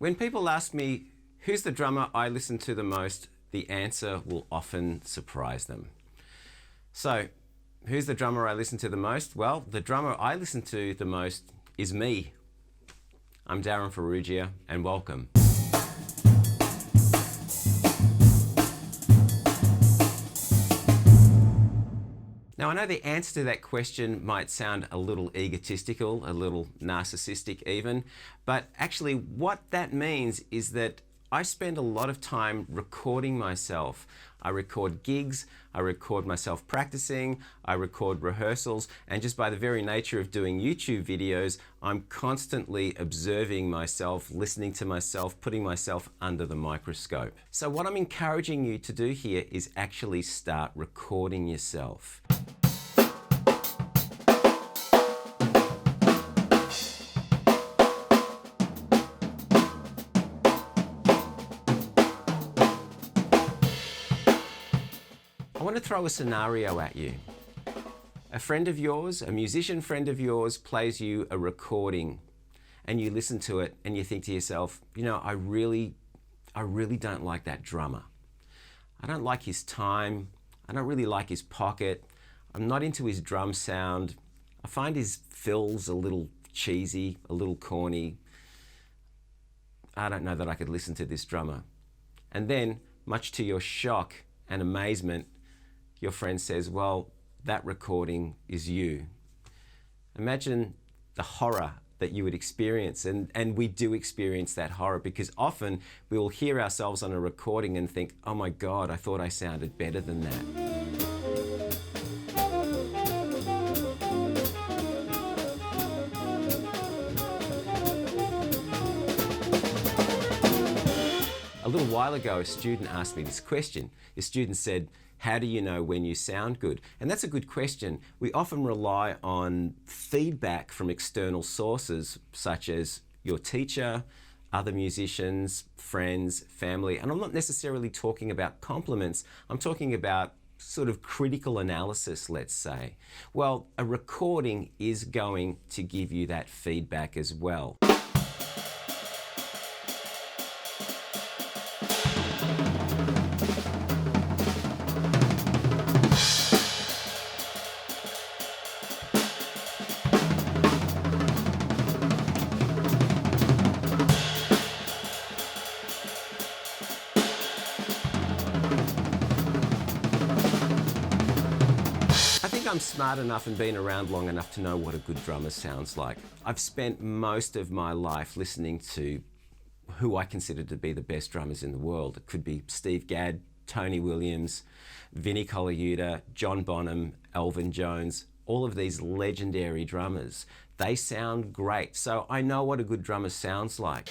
When people ask me, who's the drummer I listen to the most, the answer will often surprise them. So, who's the drummer I listen to the most? Well, the drummer I listen to the most is me. I'm Darryn Farrugia, and welcome. Now, I know the answer to that question might sound a little egotistical, a little narcissistic even, but actually what that means is that I spend a lot of time recording myself. I record gigs, I record myself practicing, I record rehearsals, and just by the very nature of doing YouTube videos, I'm constantly observing myself, listening to myself, putting myself under the microscope. So what I'm encouraging you to do here is actually start recording yourself. I want to throw a scenario at you. A friend of yours, a musician friend of yours, plays you a recording and you listen to it and you think to yourself, you know, I really don't like that drummer. I don't like his time. I don't really like his pocket. I'm not into his drum sound. I find his fills a little cheesy, a little corny. I don't know that I could listen to this drummer. And then, much to your shock and amazement, your friend says, well, that recording is you. Imagine the horror that you would experience, and we do experience that horror because often we will hear ourselves on a recording and think, oh my God, I thought I sounded better than that. A little while ago, a student asked me this question. The student said, how do you know when you sound good? And that's a good question. We often rely on feedback from external sources, such as your teacher, other musicians, friends, family. And I'm not necessarily talking about compliments. I'm talking about sort of critical analysis, let's say. Well, a recording is going to give you that feedback as well. I'm smart enough and been around long enough to know what a good drummer sounds like. I've spent most of my life listening to who I consider to be the best drummers in the world. It could be Steve Gadd, Tony Williams, Vinnie Colaiuta, John Bonham, Elvin Jones, all of these legendary drummers. They sound great, so I know what a good drummer sounds like.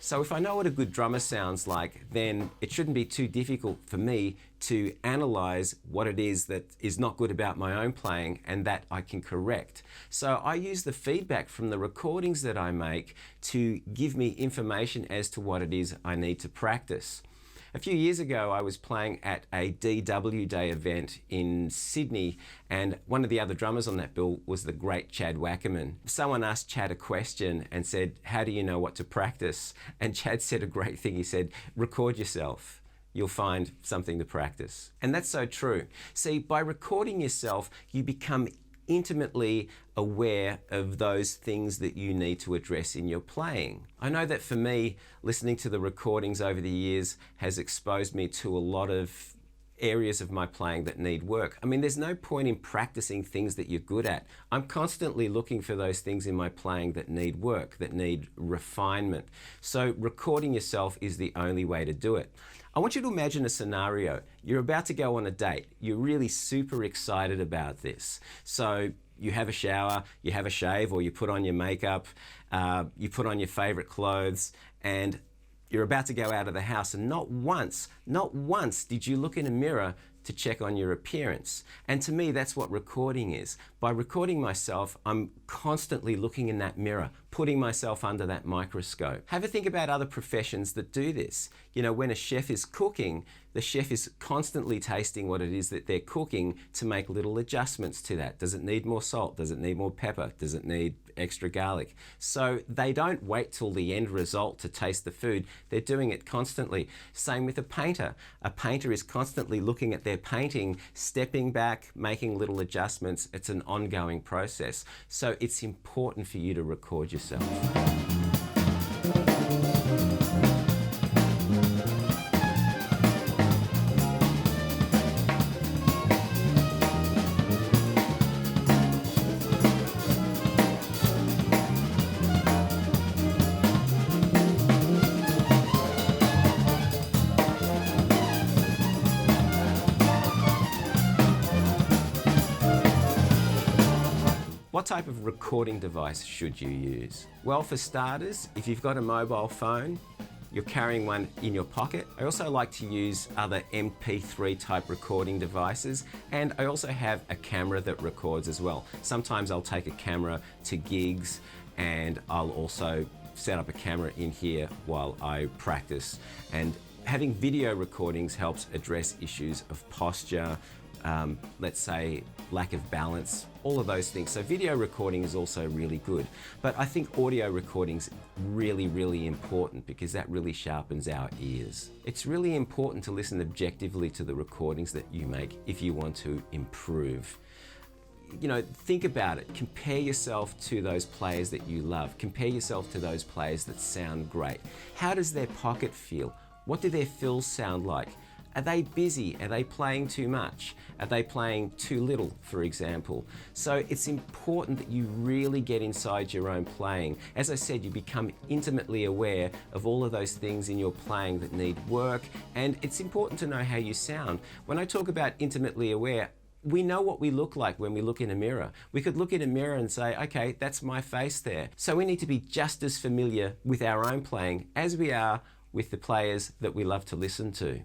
So if I know what a good drummer sounds like, then it shouldn't be too difficult for me to analyze what it is that is not good about my own playing and that I can correct. So I use the feedback from the recordings that I make to give me information as to what it is I need to practice. A few years ago, I was playing at a DW Day event in Sydney, and one of the other drummers on that bill was the great Chad Wackerman. Someone asked Chad a question and said, how do you know what to practice? And Chad said a great thing. He said, record yourself. You'll find something to practice. And that's so true. See, by recording yourself, you become intimately aware of those things that you need to address in your playing. I know that for me, listening to the recordings over the years has exposed me to a lot of areas of my playing that need work. I mean, there's no point in practicing things that you're good at. I'm constantly looking for those things in my playing that need work, that need refinement. So recording yourself is the only way to do it. I want you to imagine a scenario. You're about to go on a date. You're really super excited about this. So you have a shower, you have a shave, or you put on your makeup, you put on your favorite clothes, and you're about to go out of the house, and not once did you look in a mirror to check on your appearance. And to me, that's what recording is. By recording myself, I'm constantly looking in that mirror, putting myself under that microscope. Have a think about other professions that do this. You know, when a chef is cooking, the chef is constantly tasting what it is that they're cooking to make little adjustments to that. Does it need more salt? Does it need more pepper? Does it need extra garlic? So they don't wait till the end result to taste the food. They're doing it constantly. Same with a painter. A painter is constantly looking at their painting, stepping back, making little adjustments. It's an ongoing process. So it's important for you to record yourself. What type of recording device should you use? Well, for starters, if you've got a mobile phone, you're carrying one in your pocket. I also like to use other MP3 type recording devices, and I also have a camera that records as well. Sometimes I'll take a camera to gigs, and I'll also set up a camera in here while I practice. And having video recordings helps address issues of posture, let's say lack of balance, all of those things. So video recording is also really good. But I think audio recording's really, really important because that really sharpens our ears. It's really important to listen objectively to the recordings that you make if you want to improve. You know, think about it. Compare yourself to those players that you love. Compare yourself to those players that sound great. How does their pocket feel? What do their fills sound like? Are they busy? Are they playing too much? Are they playing too little, for example? So it's important that you really get inside your own playing. As I said, you become intimately aware of all of those things in your playing that need work, and it's important to know how you sound. When I talk about intimately aware, we know what we look like when we look in a mirror. We could look in a mirror and say, okay, that's my face there. So we need to be just as familiar with our own playing as we are with the players that we love to listen to.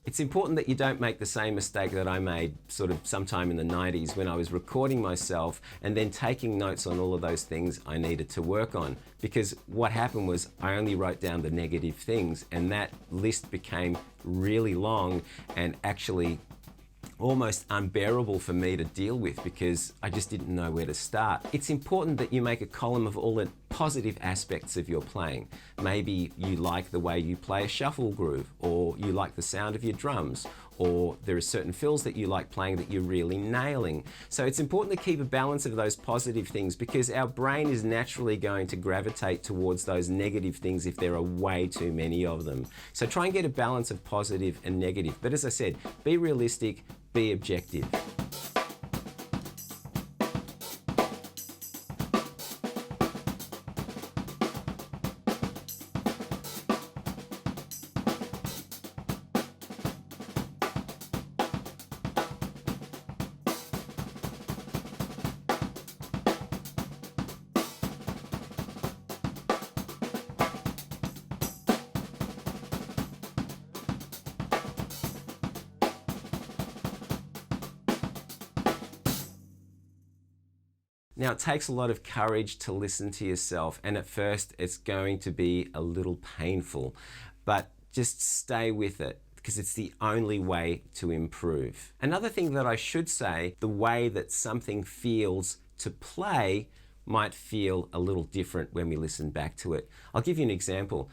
It's important that you don't make the same mistake that I made sort of sometime in the 90s when I was recording myself and then taking notes on all of those things I needed to work on. Because what happened was I only wrote down the negative things, and that list became really long and actually almost unbearable for me to deal with because I just didn't know where to start. It's important that you make a column of all the positive aspects of your playing. Maybe you like the way you play a shuffle groove, or you like the sound of your drums, or there are certain fills that you like playing that you're really nailing. So it's important to keep a balance of those positive things because our brain is naturally going to gravitate towards those negative things if there are way too many of them. So try and get a balance of positive and negative. But as I said, be realistic, be objective. Now, it takes a lot of courage to listen to yourself, and at first it's going to be a little painful, but just stay with it because it's the only way to improve. Another thing that I should say, the way that something feels to play might feel a little different when we listen back to it. I'll give you an example.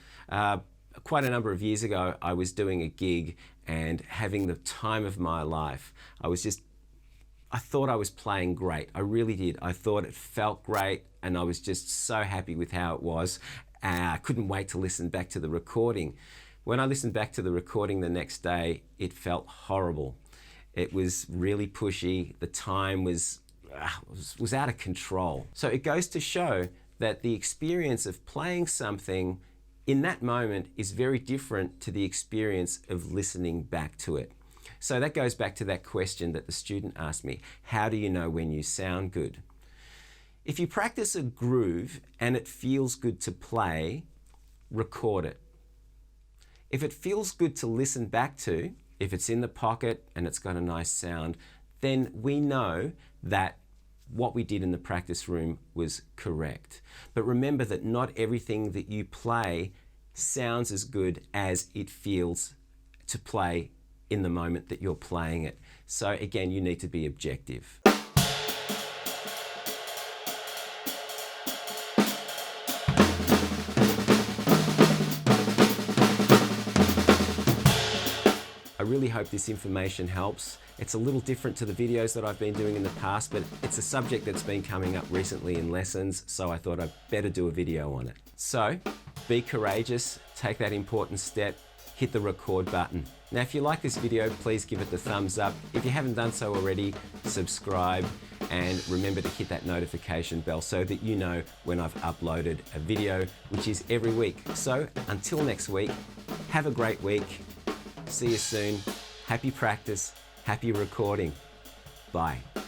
Quite a number of years ago, I was doing a gig and having the time of my life. I thought I was playing great. I really did. I thought it felt great and I was just so happy with how it was. I couldn't wait to listen back to the recording. When I listened back to the recording the next day, it felt horrible. It was really pushy. The time was out of control. So it goes to show that the experience of playing something in that moment is very different to the experience of listening back to it. So that goes back to that question that the student asked me, how do you know when you sound good? If you practice a groove and it feels good to play, record it. If it feels good to listen back to, if it's in the pocket and it's got a nice sound, then we know that what we did in the practice room was correct. But remember that not everything that you play sounds as good as it feels to play in the moment that you're playing it. So again, you need to be objective. I really hope this information helps. It's a little different to the videos that I've been doing in the past, but it's a subject that's been coming up recently in lessons, so I thought I'd better do a video on it. So, be courageous, take that important step, hit the record button. Now, if you like this video, please give it the thumbs up. If you haven't done so already, subscribe, and remember to hit that notification bell so that you know when I've uploaded a video, which is every week. So, until next week, have a great week. See you soon. Happy practice, happy recording. Bye.